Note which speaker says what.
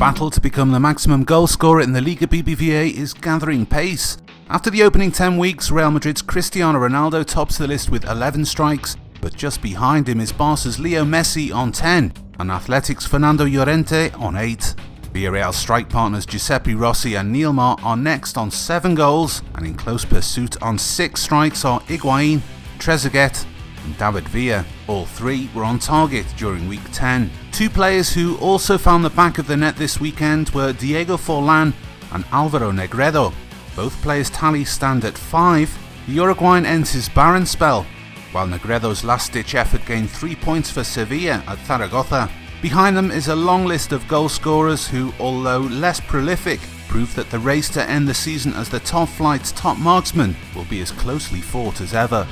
Speaker 1: battle to become the maximum goal scorer in the Liga BBVA is gathering pace. After the opening 10 weeks, Real Madrid's Cristiano Ronaldo tops the list with 11 strikes, but just behind him is Barca's Leo Messi on 10 and Athletic's Fernando Llorente on 8. Villarreal strike partners Giuseppe Rossi and Neymar are next on 7 goals, and in close pursuit on 6 strikes are Higuain, Trezeguet and David Villa. All 3 were on target during week 10. 2 players who also found the back of the net this weekend were Diego Forlan and Alvaro Negredo. Both players' tallies stand at 5. The Uruguayan ends his barren spell, while Negredo's last-ditch effort gained 3 points for Sevilla at Zaragoza. Behind them is a long list of goal scorers who, although less prolific, prove that the race to end the season as the top flight's top marksman will be as closely fought as ever.